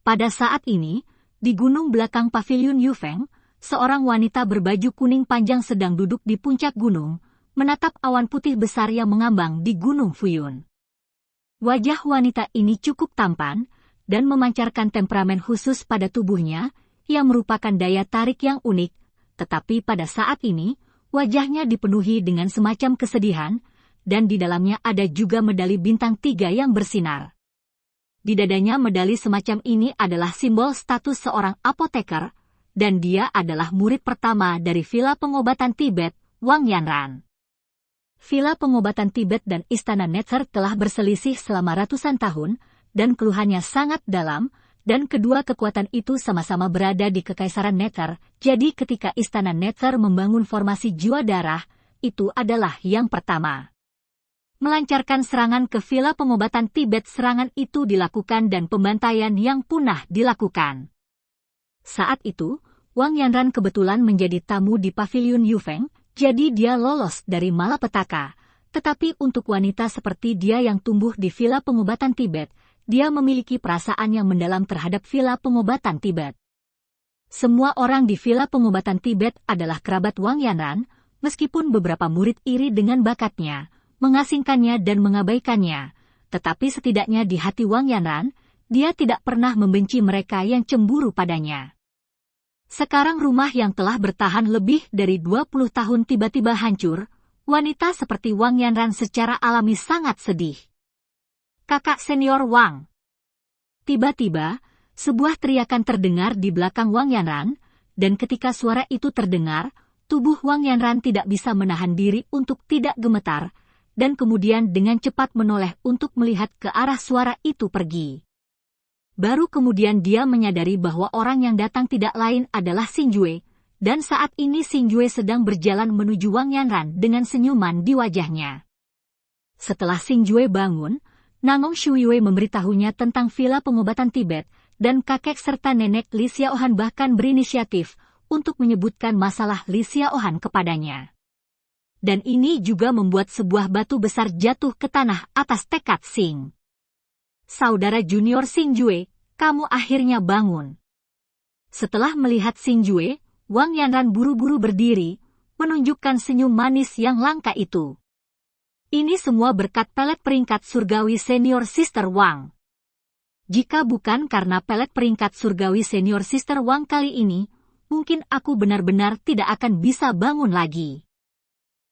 Pada saat ini, di gunung belakang pavilion Yufeng, seorang wanita berbaju kuning panjang sedang duduk di puncak gunung, menatap awan putih besar yang mengambang di Gunung Fuyun. Wajah wanita ini cukup tampan, dan memancarkan temperamen khusus pada tubuhnya, yang merupakan daya tarik yang unik, tetapi pada saat ini, wajahnya dipenuhi dengan semacam kesedihan, dan di dalamnya ada juga medali bintang 3 yang bersinar. Di dadanya medali semacam ini adalah simbol status seorang apoteker, dan dia adalah murid pertama dari Villa Pengobatan Tibet, Wang Yanran. Villa Pengobatan Tibet dan Istana Nether telah berselisih selama ratusan tahun, dan keluhannya sangat dalam, dan kedua kekuatan itu sama-sama berada di Kekaisaran Nether, jadi ketika Istana Nether membangun formasi jiwa darah, itu adalah yang pertama. Melancarkan serangan ke Villa Pengobatan Tibet. Serangan itu dilakukan dan pembantaian yang punah dilakukan. Saat itu, Wang Yanran kebetulan menjadi tamu di pavilion Yufeng, jadi dia lolos dari malapetaka. Tetapi untuk wanita seperti dia yang tumbuh di Villa Pengobatan Tibet, dia memiliki perasaan yang mendalam terhadap Villa Pengobatan Tibet. Semua orang di Villa Pengobatan Tibet adalah kerabat Wang Yanran, meskipun beberapa murid iri dengan bakatnya, mengasingkannya dan mengabaikannya, tetapi setidaknya di hati Wang Yanran, dia tidak pernah membenci mereka yang cemburu padanya. Sekarang rumah yang telah bertahan lebih dari 20 tahun tiba-tiba hancur, wanita seperti Wang Yanran secara alami sangat sedih. Kakak senior Wang. Tiba-tiba, sebuah teriakan terdengar di belakang Wang Yanran, dan ketika suara itu terdengar, tubuh Wang Yanran tidak bisa menahan diri untuk tidak gemetar, dan kemudian dengan cepat menoleh untuk melihat ke arah suara itu pergi. Baru kemudian dia menyadari bahwa orang yang datang tidak lain adalah Xingjue, dan saat ini Xingjue sedang berjalan menuju Wang Yanran dengan senyuman di wajahnya. Setelah Xingjue bangun, Nangong Shuiwei memberitahunya tentang villa pengobatan Tibet, dan kakek serta nenek Li Xiaohan bahkan berinisiatif untuk menyebutkan masalah Li Xiaohan kepadanya. Dan ini juga membuat sebuah batu besar jatuh ke tanah atas tekad Xing. Saudara junior Xingjue, kamu akhirnya bangun. Setelah melihat Xingjue, Wang Yanran buru-buru berdiri, menunjukkan senyum manis yang langka itu. Ini semua berkat pelet peringkat surgawi senior Sister Wang. Jika bukan karena pelet peringkat surgawi senior Sister Wang kali ini, mungkin aku benar-benar tidak akan bisa bangun lagi.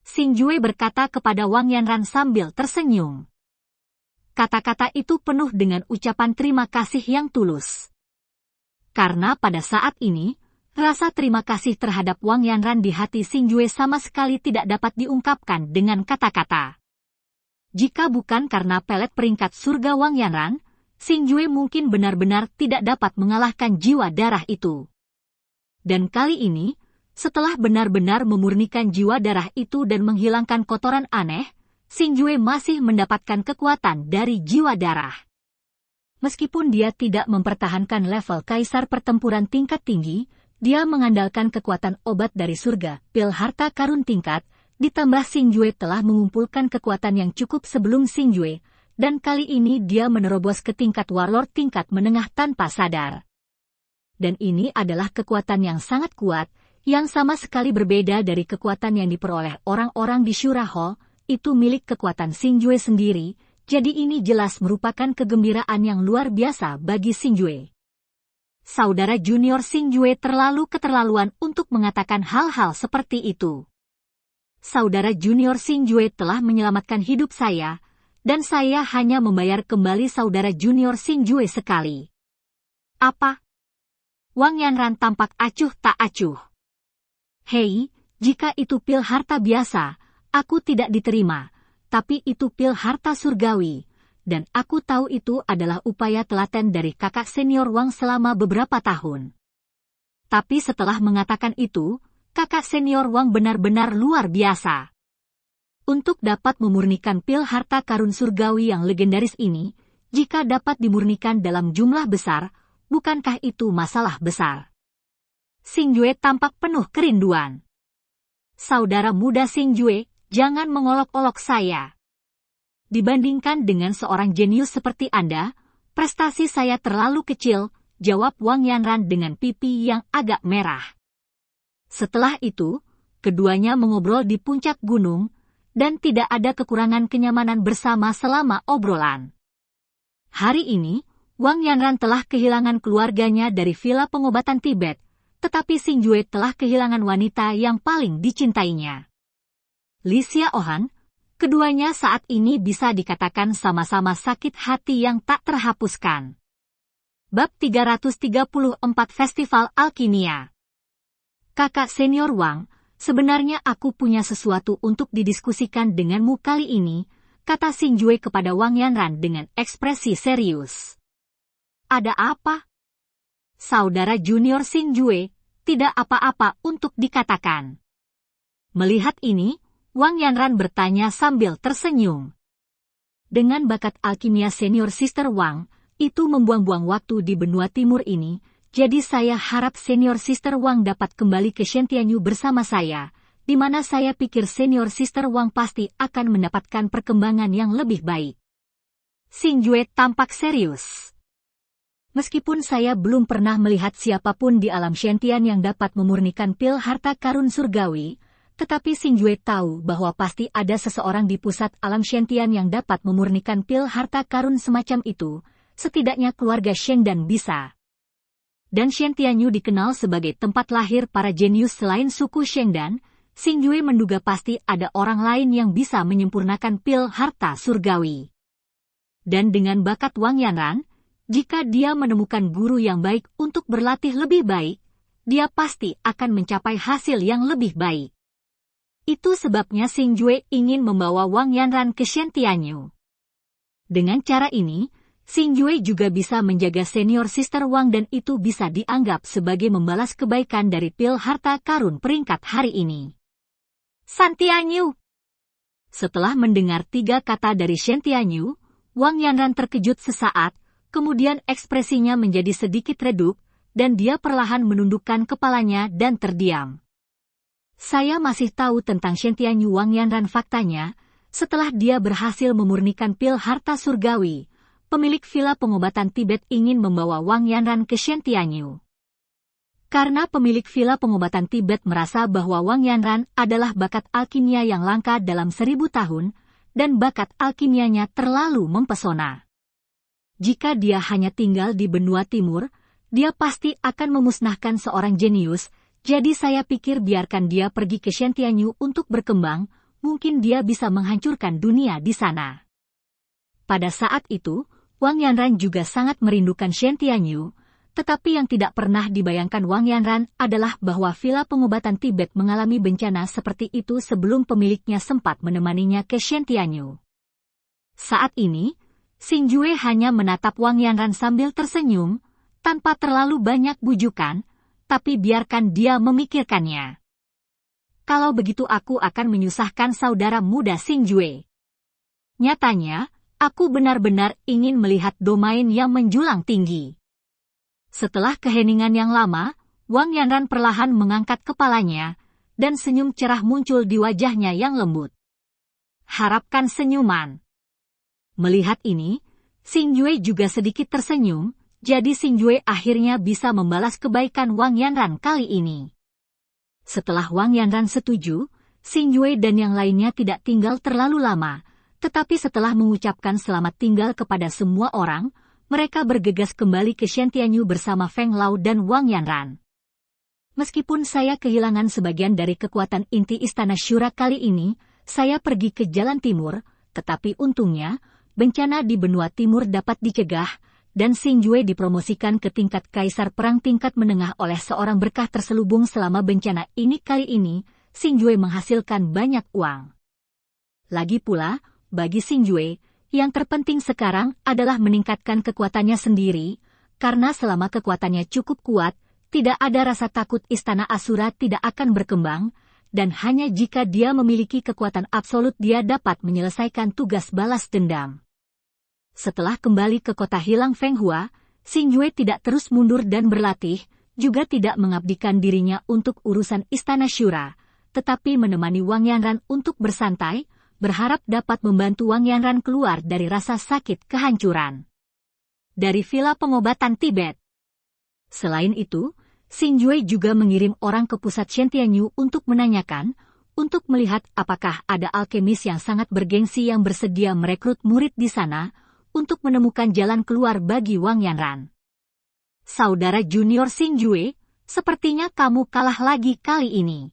Xingjue berkata kepada Wang Yanran sambil tersenyum. Kata-kata itu penuh dengan ucapan terima kasih yang tulus. Karena pada saat ini, rasa terima kasih terhadap Wang Yanran di hati Xingjue sama sekali tidak dapat diungkapkan dengan kata-kata. Jika bukan karena pelet peringkat surga Wang Yanran, Xingjue mungkin benar-benar tidak dapat mengalahkan jiwa darah itu. Dan kali ini, setelah benar-benar memurnikan jiwa darah itu dan menghilangkan kotoran aneh, Xingjue masih mendapatkan kekuatan dari jiwa darah. Meskipun dia tidak mempertahankan level kaisar pertempuran tingkat tinggi, dia mengandalkan kekuatan obat dari surga, pil harta karun tingkat, ditambah Xingjue telah mengumpulkan kekuatan yang cukup sebelum Xingjue, dan kali ini dia menerobos ke tingkat warlord tingkat menengah tanpa sadar. Dan ini adalah kekuatan yang sangat kuat, yang sama sekali berbeda dari kekuatan yang diperoleh orang-orang di Shura Hall, itu milik kekuatan Xingjue sendiri, jadi ini jelas merupakan kegembiraan yang luar biasa bagi Xingjue. Saudara junior Xingjue terlalu keterlaluan untuk mengatakan hal-hal seperti itu. Saudara junior Xingjue telah menyelamatkan hidup saya, dan saya hanya membayar kembali saudara junior Xingjue sekali. Apa? Wang Yanran tampak acuh tak acuh. Hei, jika itu pil harta biasa, aku tidak diterima, tapi itu pil harta surgawi, dan aku tahu itu adalah upaya telaten dari kakak senior Wang selama beberapa tahun. Tapi setelah mengatakan itu, kakak senior Wang benar-benar luar biasa. Untuk dapat memurnikan pil harta karun surgawi yang legendaris ini, jika dapat dimurnikan dalam jumlah besar, bukankah itu masalah besar? Xingjue tampak penuh kerinduan. Saudara muda Xingjue, jangan mengolok-olok saya. Dibandingkan dengan seorang jenius seperti Anda, prestasi saya terlalu kecil, jawab Wang Yanran dengan pipi yang agak merah. Setelah itu, keduanya mengobrol di puncak gunung, dan tidak ada kekurangan kenyamanan bersama selama obrolan. Hari ini, Wang Yanran telah kehilangan keluarganya dari villa pengobatan Tibet, tetapi Xingjue telah kehilangan wanita yang paling dicintainya. Li Xiaohan, keduanya saat ini bisa dikatakan sama-sama sakit hati yang tak terhapuskan. Bab 334 Festival Alkimia. Kakak senior Wang, sebenarnya aku punya sesuatu untuk didiskusikan denganmu kali ini, kata Xingjue kepada Wang Yanran dengan ekspresi serius. Ada apa? Saudara junior Xingjue, tidak apa-apa untuk dikatakan. Melihat ini, Wang Yanran bertanya sambil tersenyum. Dengan bakat alkimia senior Sister Wang, itu membuang-buang waktu di benua timur ini, jadi saya harap senior Sister Wang dapat kembali ke Shantianyu bersama saya, di mana saya pikir senior Sister Wang pasti akan mendapatkan perkembangan yang lebih baik. Xingjue tampak serius. Meskipun saya belum pernah melihat siapapun di alam Shantian yang dapat memurnikan pil harta karun surgawi, tetapi Xingjue tahu bahwa pasti ada seseorang di pusat alam Shantian yang dapat memurnikan pil harta karun semacam itu, setidaknya keluarga Shengdan bisa. Dan Shantianyu dikenal sebagai tempat lahir para jenius selain suku Shengdan, Xingjue menduga pasti ada orang lain yang bisa menyempurnakan pil harta surgawi. Dan dengan bakat Wang Yanran, jika dia menemukan guru yang baik untuk berlatih lebih baik, dia pasti akan mencapai hasil yang lebih baik. Itu sebabnya Xing Jue ingin membawa Wang Yanran ke Shen Tianyu. Dengan cara ini, Xing Jue juga bisa menjaga senior Sister Wang dan itu bisa dianggap sebagai membalas kebaikan dari pil harta karun peringkat hari ini. San Tianyu. Setelah mendengar 3 kata dari Shen Tianyu, Wang Yanran terkejut sesaat, kemudian ekspresinya menjadi sedikit redup, dan dia perlahan menundukkan kepalanya dan terdiam. Saya masih tahu tentang Shen Tianyu. Wang Yanran faktanya, setelah dia berhasil memurnikan pil harta surgawi, pemilik villa pengobatan Tibet ingin membawa Wang Yanran ke Shen Tianyu. Karena pemilik villa pengobatan Tibet merasa bahwa Wang Yanran adalah bakat alkimia yang langka dalam 1000 tahun, dan bakat alkimianya terlalu mempesona. Jika dia hanya tinggal di benua timur, dia pasti akan memusnahkan seorang jenius, jadi saya pikir biarkan dia pergi ke Shen Tianyu untuk berkembang, mungkin dia bisa menghancurkan dunia di sana. Pada saat itu, Wang Yanran juga sangat merindukan Shen Tianyu, tetapi yang tidak pernah dibayangkan Wang Yanran adalah bahwa villa pengobatan Tibet mengalami bencana seperti itu sebelum pemiliknya sempat menemaninya ke Shen Tianyu. Saat ini, Xing Jue hanya menatap Wang Yanran sambil tersenyum, tanpa terlalu banyak bujukan, tapi biarkan dia memikirkannya. Kalau begitu aku akan menyusahkan saudara muda Xing Jue. Nyatanya, aku benar-benar ingin melihat domain yang menjulang tinggi. Setelah keheningan yang lama, Wang Yanran perlahan mengangkat kepalanya, dan senyum cerah muncul di wajahnya yang lembut. Harapkan senyuman. Melihat ini, Xing Jue juga sedikit tersenyum, jadi Xing Jue akhirnya bisa membalas kebaikan Wang Yanran kali ini. Setelah Wang Yanran setuju, Xing Jue dan yang lainnya tidak tinggal terlalu lama, tetapi setelah mengucapkan selamat tinggal kepada semua orang, mereka bergegas kembali ke Shen Tianyu bersama Feng Lao dan Wang Yanran. Meskipun saya kehilangan sebagian dari kekuatan inti Istana Syura kali ini, saya pergi ke Jalan Timur, tetapi untungnya, bencana di benua timur dapat dicegah, dan Xing Jue dipromosikan ke tingkat kaisar perang tingkat menengah oleh seorang berkah terselubung selama bencana ini. Kali ini, Xing Jue menghasilkan banyak uang. Lagi pula, bagi Xing Jue, yang terpenting sekarang adalah meningkatkan kekuatannya sendiri, karena selama kekuatannya cukup kuat, tidak ada rasa takut Istana Asura tidak akan berkembang, dan hanya jika dia memiliki kekuatan absolut dia dapat menyelesaikan tugas balas dendam. Setelah kembali ke kota hilang Feng Hua, Xing Jue tidak terus mundur dan berlatih, juga tidak mengabdikan dirinya untuk urusan Istana Syura, tetapi menemani Wang Yanran untuk bersantai, berharap dapat membantu Wang Yanran keluar dari rasa sakit kehancuran. Dari villa pengobatan Tibet. Selain itu, Xing Jue juga mengirim orang ke pusat Shen Tianyu untuk menanyakan, untuk melihat apakah ada alkemis yang sangat bergengsi yang bersedia merekrut murid di sana, untuk menemukan jalan keluar bagi Wang Yanran. Saudara junior Xing Jue, sepertinya kamu kalah lagi kali ini.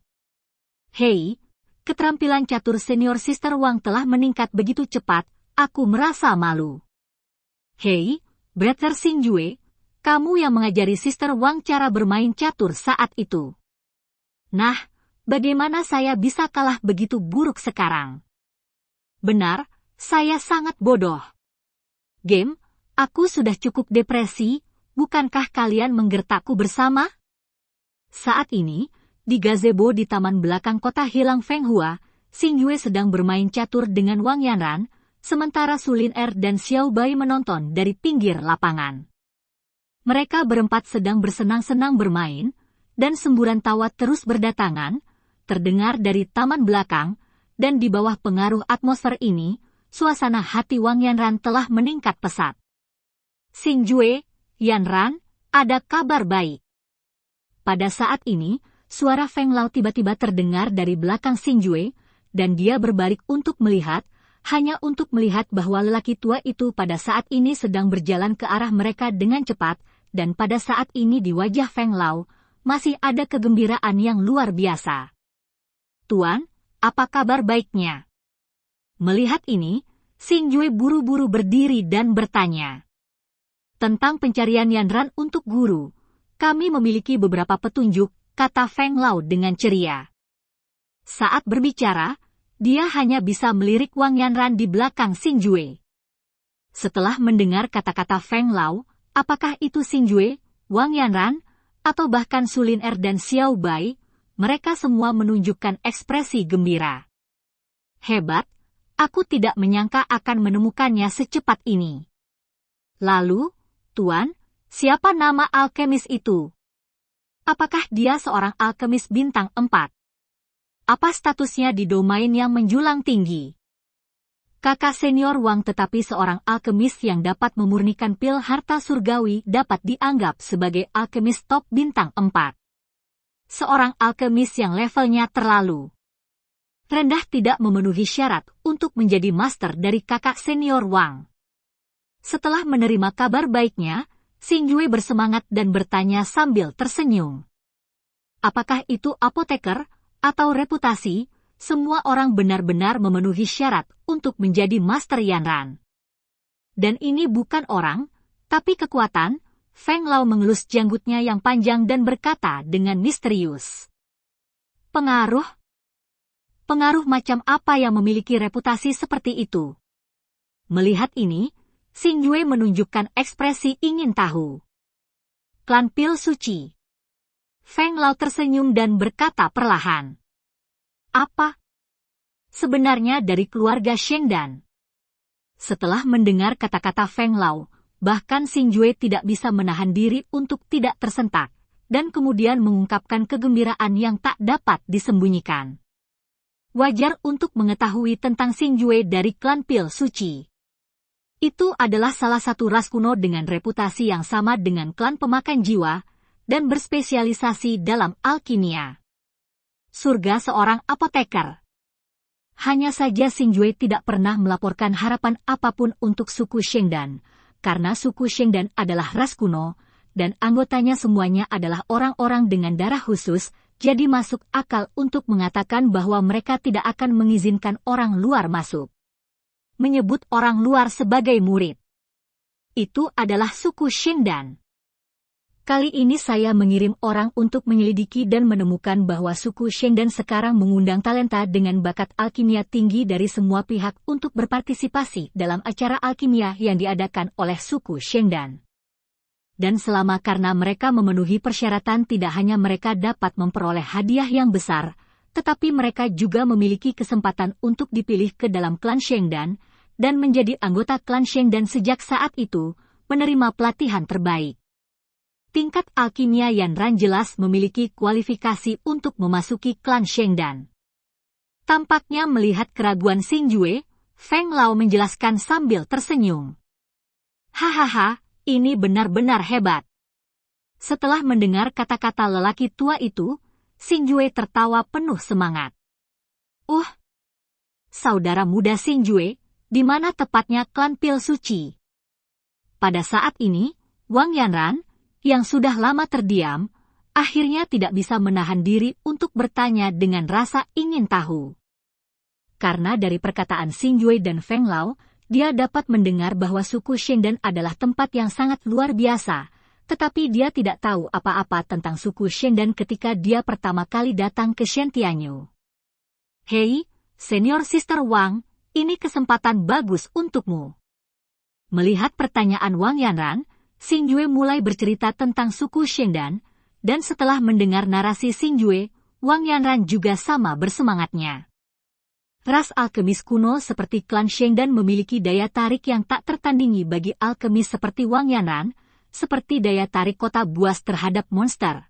Hei, keterampilan catur senior Sister Wang telah meningkat begitu cepat, aku merasa malu. Hei, Brother Xing Jue, kamu yang mengajari Sister Wang cara bermain catur saat itu. Nah, bagaimana saya bisa kalah begitu buruk sekarang? Benar, saya sangat bodoh. Game, aku sudah cukup depresi, bukankah kalian menggertakku bersama? Saat ini, di gazebo di taman belakang kota hilang Feng Hua, Xing Jue sedang bermain catur dengan Wang Yanran, sementara Su Lin Er dan Xiao Bai menonton dari pinggir lapangan. Mereka berempat sedang bersenang-senang bermain, dan semburan tawa terus berdatangan, terdengar dari taman belakang, dan di bawah pengaruh atmosfer ini, suasana hati Wang Yanran telah meningkat pesat. Xing Jue, Yanran, ada kabar baik. Pada saat ini, suara Feng Lao tiba-tiba terdengar dari belakang Xing Jue, dan dia berbalik untuk melihat, hanya untuk melihat bahwa lelaki tua itu pada saat ini sedang berjalan ke arah mereka dengan cepat, dan pada saat ini di wajah Feng Lao, masih ada kegembiraan yang luar biasa. Tuan, apa kabar baiknya? Melihat ini, Xing Jue buru-buru berdiri dan bertanya. Tentang pencarian Yanran untuk guru, kami memiliki beberapa petunjuk, kata Feng Lao dengan ceria. Saat berbicara, dia hanya bisa melirik Wang Yanran di belakang Xingjue. Setelah mendengar kata-kata Feng Lao, apakah itu Xingjue, Wang Yanran, atau bahkan Su Lin Er dan Xiao Bai, mereka semua menunjukkan ekspresi gembira. Hebat, aku tidak menyangka akan menemukannya secepat ini. Lalu, Tuan, siapa nama alkemis itu? Apakah dia seorang alkemis bintang 4? Apa statusnya di domain yang menjulang tinggi? Kakak senior Wang tetapi seorang alkemis yang dapat memurnikan pil harta surgawi dapat dianggap sebagai alkemis top bintang 4. Seorang alkemis yang levelnya terlalu rendah tidak memenuhi syarat untuk menjadi master dari kakak senior Wang. Setelah menerima kabar baiknya, Xingjue bersemangat dan bertanya sambil tersenyum. Apakah itu apoteker atau reputasi? Semua orang benar-benar memenuhi syarat untuk menjadi Master Yanran. Dan ini bukan orang, tapi kekuatan. Feng Lao mengelus janggutnya yang panjang dan berkata dengan misterius. Pengaruh? Pengaruh macam apa yang memiliki reputasi seperti itu? Melihat ini, Xingjue menunjukkan ekspresi ingin tahu. Klan Pil Suci. Feng Lao tersenyum dan berkata perlahan. Apa? Sebenarnya dari keluarga Shengdan. Setelah mendengar kata-kata Feng Lao, bahkan Xingjue tidak bisa menahan diri untuk tidak tersentak, dan kemudian mengungkapkan kegembiraan yang tak dapat disembunyikan. Wajar untuk mengetahui tentang Xingjue dari klan Pil Suci. Itu adalah salah satu ras kuno dengan reputasi yang sama dengan klan pemakan jiwa, dan berspesialisasi dalam alkimia. Surga seorang apoteker. Hanya saja Xingjue tidak pernah melaporkan harapan apapun untuk suku Shengdan, karena suku Shengdan adalah ras kuno, dan anggotanya semuanya adalah orang-orang dengan darah khusus, jadi masuk akal untuk mengatakan bahwa mereka tidak akan mengizinkan orang luar masuk. Menyebut orang luar sebagai murid. Itu adalah suku Shengdan. Kali ini saya mengirim orang untuk menyelidiki dan menemukan bahwa suku Shengdan sekarang mengundang talenta dengan bakat alkimia tinggi dari semua pihak untuk berpartisipasi dalam acara alkimia yang diadakan oleh suku Shengdan. Dan selama karena mereka memenuhi persyaratan tidak hanya mereka dapat memperoleh hadiah yang besar, tetapi mereka juga memiliki kesempatan untuk dipilih ke dalam klan Shengdan, dan menjadi anggota klan Shengdan sejak saat itu, menerima pelatihan terbaik. Tingkat alkimia Yanran jelas memiliki kualifikasi untuk memasuki klan Shengdan. Tampaknya melihat keraguan Xingjue, Feng Lao menjelaskan sambil tersenyum. Hahaha, ini benar-benar hebat. Setelah mendengar kata-kata lelaki tua itu, Xingjue tertawa penuh semangat. Saudara muda Xingjue, di mana tepatnya klan Pil Suci? Pada saat ini, Wang Yanran, yang sudah lama terdiam, akhirnya tidak bisa menahan diri untuk bertanya dengan rasa ingin tahu. Karena dari perkataan Xingjue dan Feng Lao, dia dapat mendengar bahwa suku Shengdan adalah tempat yang sangat luar biasa, tetapi dia tidak tahu apa-apa tentang suku Shengdan ketika dia pertama kali datang ke Shentianyu. Hei, Senior Sister Wang, ini kesempatan bagus untukmu. Melihat pertanyaan Wang Yanran, Xingjue mulai bercerita tentang suku Shengdan, dan setelah mendengar narasi Xingjue, Wang Yanran juga sama bersemangatnya. Ras alkemis kuno seperti klan Shengdan memiliki daya tarik yang tak tertandingi bagi alkemis seperti Wang Yanran, seperti daya tarik kota buas terhadap monster.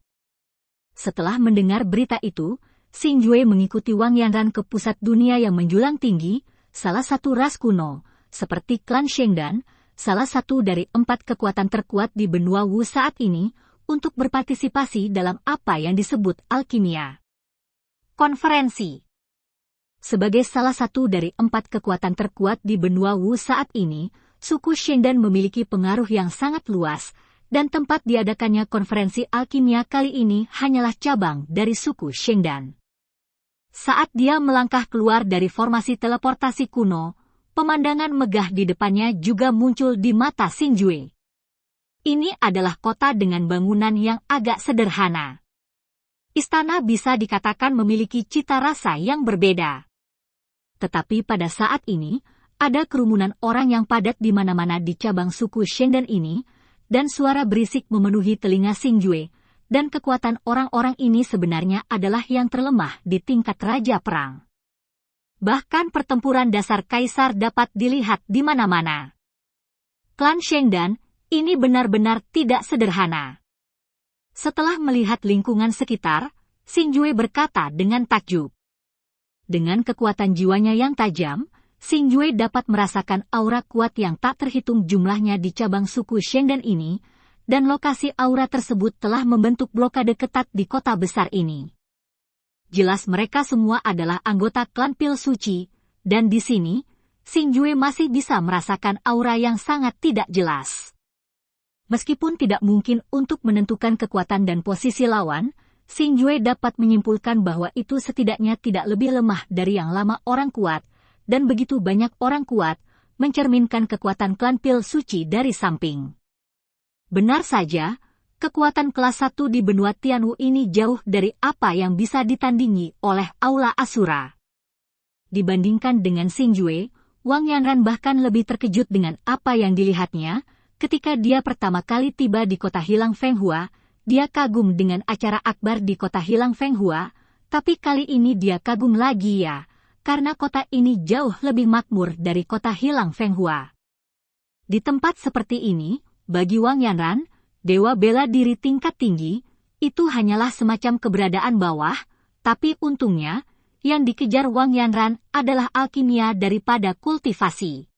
Setelah mendengar berita itu, Xingjue mengikuti Wang Yanran ke pusat dunia yang menjulang tinggi, salah satu ras kuno, seperti klan Shengdan, salah satu dari 4 kekuatan terkuat di benua Wu saat ini, untuk berpartisipasi dalam apa yang disebut alkimia. Konferensi. Sebagai salah satu dari 4 kekuatan terkuat di benua Wu saat ini, suku Shengdan memiliki pengaruh yang sangat luas, dan tempat diadakannya konferensi alkimia kali ini hanyalah cabang dari suku Shengdan. Saat dia melangkah keluar dari formasi teleportasi kuno, pemandangan megah di depannya juga muncul di mata Xingjue. Ini adalah kota dengan bangunan yang agak sederhana. Istana bisa dikatakan memiliki cita rasa yang berbeda. Tetapi pada saat ini, ada kerumunan orang yang padat di mana-mana di cabang suku Shengdan ini, dan suara berisik memenuhi telinga Xingjue, dan kekuatan orang-orang ini sebenarnya adalah yang terlemah di tingkat raja perang. Bahkan pertempuran dasar kaisar dapat dilihat di mana-mana. Klan Shengdan ini benar-benar tidak sederhana. Setelah melihat lingkungan sekitar, Xingjue berkata dengan takjub. Dengan kekuatan jiwanya yang tajam, Xingjue dapat merasakan aura kuat yang tak terhitung jumlahnya di cabang suku Shengdan ini, dan lokasi aura tersebut telah membentuk blokade ketat di kota besar ini. Jelas mereka semua adalah anggota klan Pil Suci, dan di sini, Xingjue masih bisa merasakan aura yang sangat tidak jelas. Meskipun tidak mungkin untuk menentukan kekuatan dan posisi lawan, Xingjue dapat menyimpulkan bahwa itu setidaknya tidak lebih lemah dari yang lama orang kuat, dan begitu banyak orang kuat, mencerminkan kekuatan klan Pil Suci dari samping. Benar saja, kekuatan kelas 1 di benua Tianwu ini jauh dari apa yang bisa ditandingi oleh Aula Asura. Dibandingkan dengan Xingjue, Wang Yanran bahkan lebih terkejut dengan apa yang dilihatnya. Ketika dia pertama kali tiba di kota Hilang Fenghua, dia kagum dengan acara akbar di kota Hilang Fenghua, tapi kali ini dia kagum lagi ya, karena kota ini jauh lebih makmur dari kota Hilang Fenghua. Di tempat seperti ini, bagi Wang Yanran, dewa bela diri tingkat tinggi, itu hanyalah semacam keberadaan bawah, tapi untungnya, yang dikejar Wang Yanran adalah alkimia daripada kultivasi.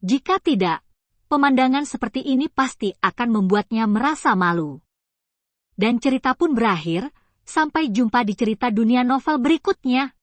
Jika tidak, pemandangan seperti ini pasti akan membuatnya merasa malu. Dan cerita pun berakhir, sampai jumpa di cerita dunia novel berikutnya.